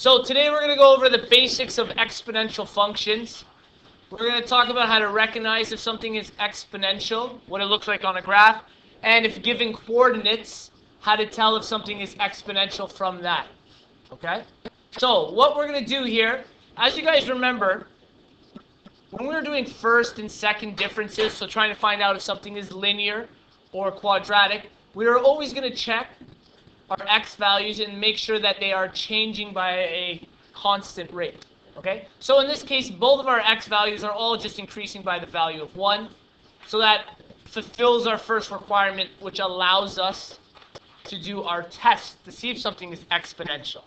So today we're going to go over the basics of exponential functions. We're going to talk about how to recognize if something is exponential, what it looks like on a graph, and if given coordinates, how to tell if something is exponential from that. Okay? So what we're going to do here, as you guys remember, when we were doing first and second differences, so trying to find out if something is linear or quadratic, we are always going to check our x values and make sure that they are changing by a constant rate. Okay? So in this case, both of our x values are all just increasing by the value of 1. So that fulfills our first requirement, which allows us to do our test to see if something is exponential.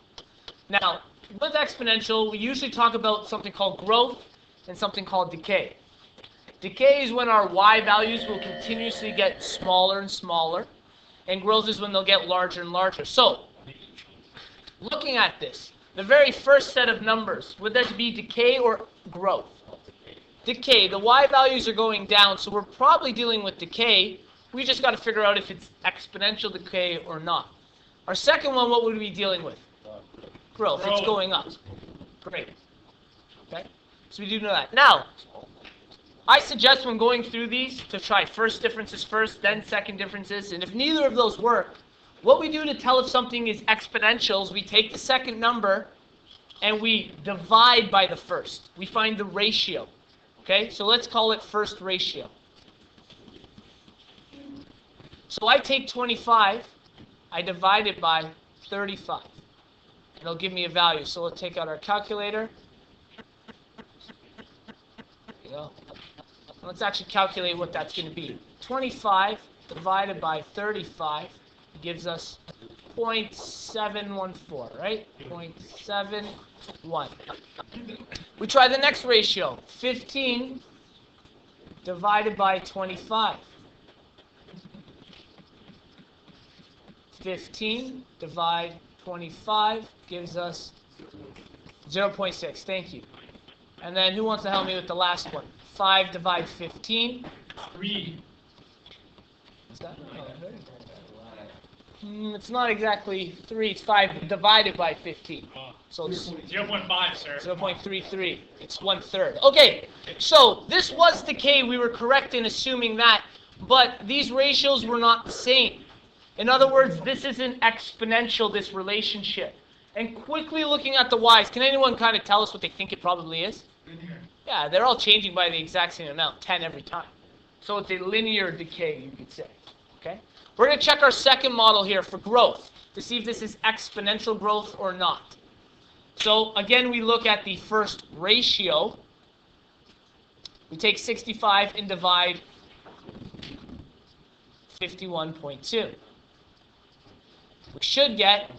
Now, with exponential, we usually talk about something called growth and something called decay. Decay is when our y values will continuously get smaller and smaller, and growth is when they'll get larger and larger. So, looking at this, the very first set of numbers, would that be decay or growth? Decay, the y values are going down, so we're probably dealing with decay. We just got to figure out if it's exponential decay or not. Our second one, what would we be dealing with? Growth. It's going up. Great. Okay? So we do know that. Now, I suggest when going through these to try first differences first, then second differences, and if neither of those work, what we do to tell if something is exponential is we take the second number and we divide by the first. We find the ratio. Okay, so let's call it first ratio. So I take 25, I divide it by 35. It'll give me a value. So we'll take out our calculator. There you go. Let's actually calculate what that's going to be. 25 divided by 35 gives us 0.714, right? 0.71. We try the next ratio. 15 divided by 25. 15 divide 25 gives us 0.6. Thank you. And then who wants to help me with the last one? 5 divide 15. 3. What's that? It's not exactly 3. It's 5 divided by 15. So it's 0.5, sir. 0.33. It's 1/3. Okay, so this was decay. We were correct in assuming that, but these ratios were not the same. In other words, this isn't exponential, this relationship. And quickly looking at the y's, can anyone kind of tell us what they think it probably is? Linear. Yeah, they're all changing by the exact same amount, 10 every time. So it's a linear decay, you could say. Okay? We're going to check our second model here for growth to see if this is exponential growth or not. So again, we look at the first ratio. We take 65 and divide 51.2. We should get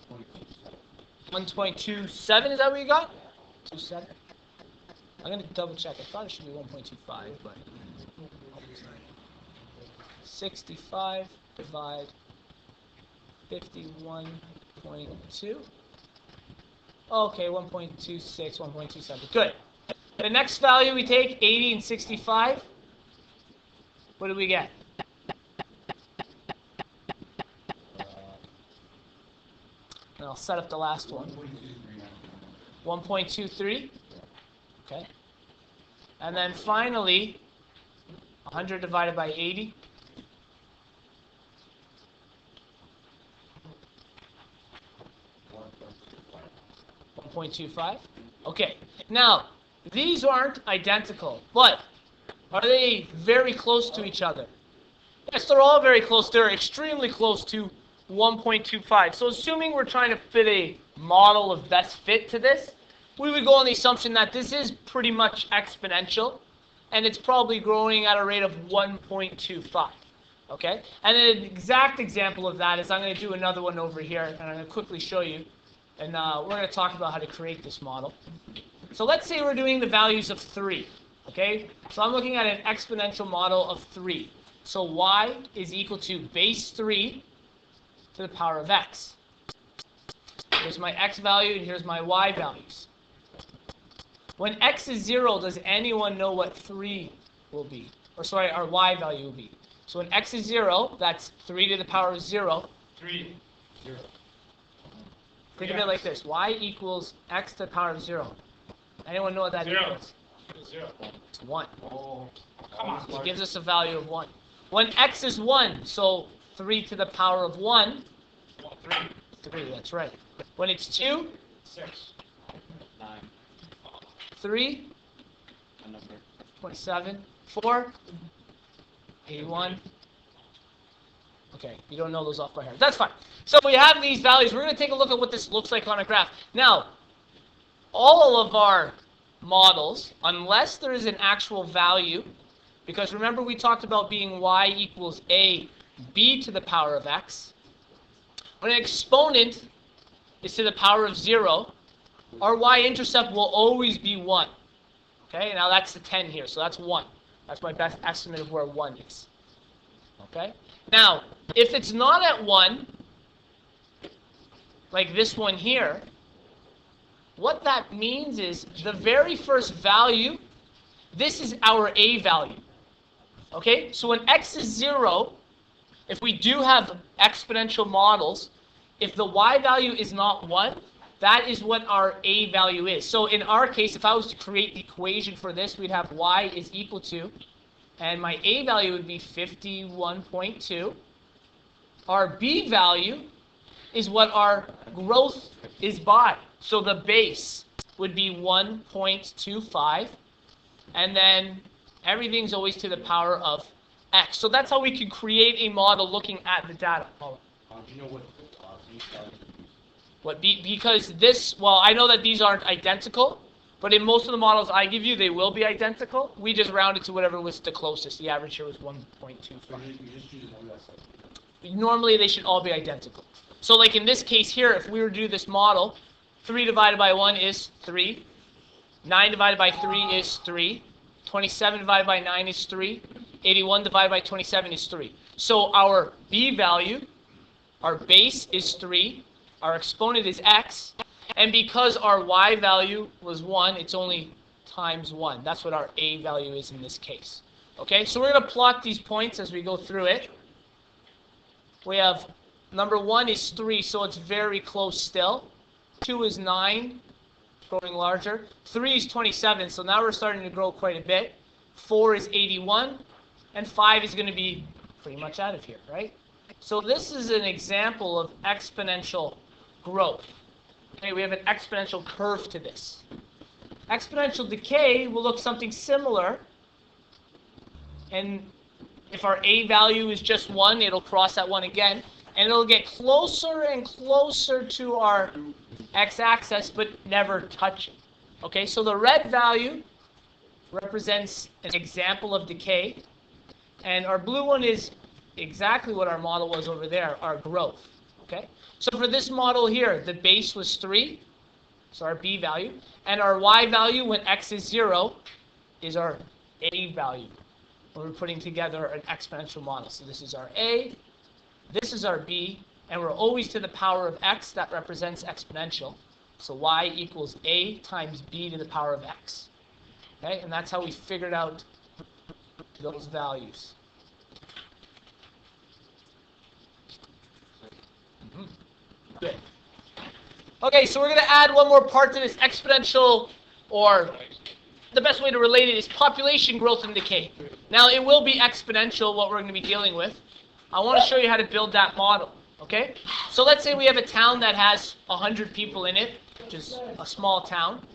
1.27. Is that what you got? 27? I'm going to double check. I thought it should be 1.25, but 65 divide 51.2. Okay, 1.26, 1.27. Good. The next value we take, 80 and 65. What do we get? And I'll set up the last one. 1.23. Okay. And then finally, 100 divided by 80. 1.25. Okay. Now, these aren't identical, but are they very close to each other? Yes, they're all very close. They're extremely close to 1.25. So assuming we're trying to fit a model of best fit to this, we would go on the assumption that this is pretty much exponential, and it's probably growing at a rate of 1.25. Okay? And an exact example of that is I'm going to do another one over here, and I'm going to quickly show you, and we're going to talk about how to create this model. So let's say we're doing the values of 3. Okay? So I'm looking at an exponential model of 3. So y is equal to base 3 to the power of x. Here's my x value, and here's my y values. When x is 0, does anyone know what 3 will be? Or sorry, our y value will be. So when x is 0, that's 3 to the power of 0. 3. 0. Think of it like this. Y equals x to the power of 0. Anyone know what that Zero. equals? 0. It's 1. Oh, come on. It gives us a value of 1. When x is 1, so 3 to the power of 1, 3. 3, that's right. When it's 2, 6. 9. 3, A number. 27, 4, 81. Okay, you don't know those off by heart. That's fine. So we have these values. We're going to take a look at what this looks like on a graph. Now, all of our models, unless there is an actual value, because remember we talked about being y equals a b to the power of x. When an exponent is to the power of 0, our y-intercept will always be 1. Okay, now that's the 10 here, so that's 1. That's my best estimate of where 1 is. Okay? Now, if it's not at 1, like this one here, what that means is the very first value, this is our a value. Okay? So when x is 0, if we do have exponential models, if the y value is not 1, that is what our a value is. So in our case, if I was to create the equation for this, we'd have y is equal to, and my a value would be 51.2. Our b value is what our growth is by. So the base would be 1.25, and then everything's always to the power of x. So that's how we can create a model looking at the data. Do you know what these values What because this, well, I know that these aren't identical, but in most of the models I give you, they will be identical. We just rounded to whatever was the closest. The average here was 1.25. you just choose one that's like Normally, they should all be identical. So like in this case here, if we were to do this model, 3 divided by 1 is 3. 9 divided by 3 is 3. 27 divided by 9 is 3. 81 divided by 27 is 3. So our b value, our base is 3. Our exponent is x. And because our y value was 1, it's only times 1. That's what our a value is in this case. Okay, so we're going to plot these points as we go through it. We have number 1 is 3, so it's very close still. 2 is 9, growing larger. 3 is 27, so now we're starting to grow quite a bit. 4 is 81, and 5 is going to be pretty much out of here, right? So this is an example of exponential growth. Okay, we have an exponential curve to this. Exponential decay will look something similar, and if our a value is just 1, it'll cross that 1 again, and it'll get closer and closer to our x-axis, but never touch it. Okay, so the red value represents an example of decay, and our blue one is exactly what our model was over there, our growth. Okay, so for this model here, the base was 3, so our b value, and our y value when x is 0 is our a value. We're putting together an exponential model. So this is our a, this is our b, and we're always to the power of x. That represents exponential. So y equals a times b to the power of x. Okay, and that's how we figured out those values. Good. Okay, so we're going to add one more part to this exponential, or the best way to relate it is population growth and decay. Now, it will be exponential, what we're going to be dealing with. I want to show you how to build that model, okay? So let's say we have a town that has 100 people in it, which is a small town.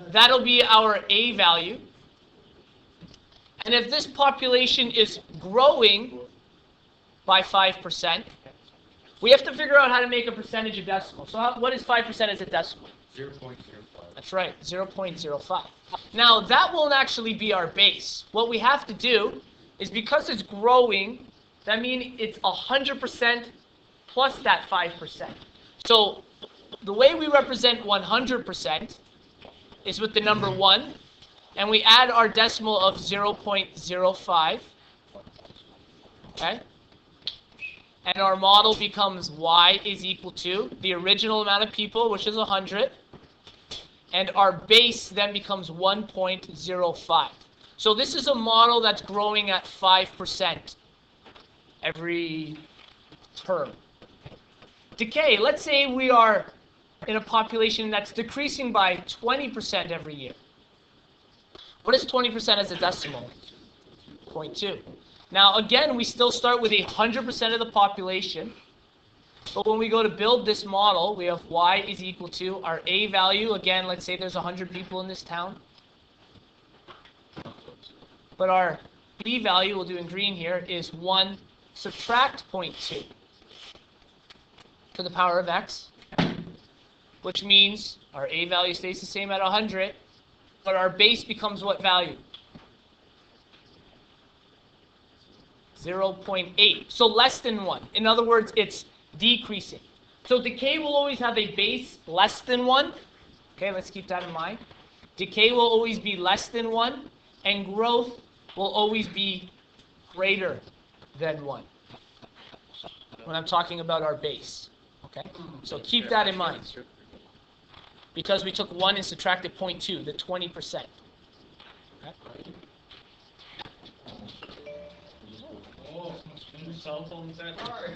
That'll be our a value. And if this population is growing by 5%, we have to figure out how to make a percentage a decimal. So what is 5% as a decimal? 0.05. That's right, 0.05. Now, that won't actually be our base. What we have to do is, because it's growing, that means it's 100% plus that 5%. So the way we represent 100% is with the number 1, and we add our decimal of 0.05. Okay? And our model becomes y is equal to the original amount of people, which is 100. And our base then becomes 1.05. So this is a model that's growing at 5% every term. Decay, let's say we are in a population that's decreasing by 20% every year. What is 20% as a decimal? 0.2. Now, again, we still start with 100% of the population. But when we go to build this model, we have y is equal to our a value. Again, let's say there's 100 people in this town. But our b value, we'll do in green here, is 1 subtract 0.2 to the power of x, which means our a value stays the same at 100, but our base becomes what value? 0.8. So less than 1. In other words, it's decreasing. So decay will always have a base less than 1. Okay, let's keep that in mind. Decay will always be less than 1, and growth will always be greater than 1 when I'm talking about our base. Okay, so keep that in mind. Because we took 1 and subtracted 0.2, the 20%. Okay. Oh, cell phones that hard.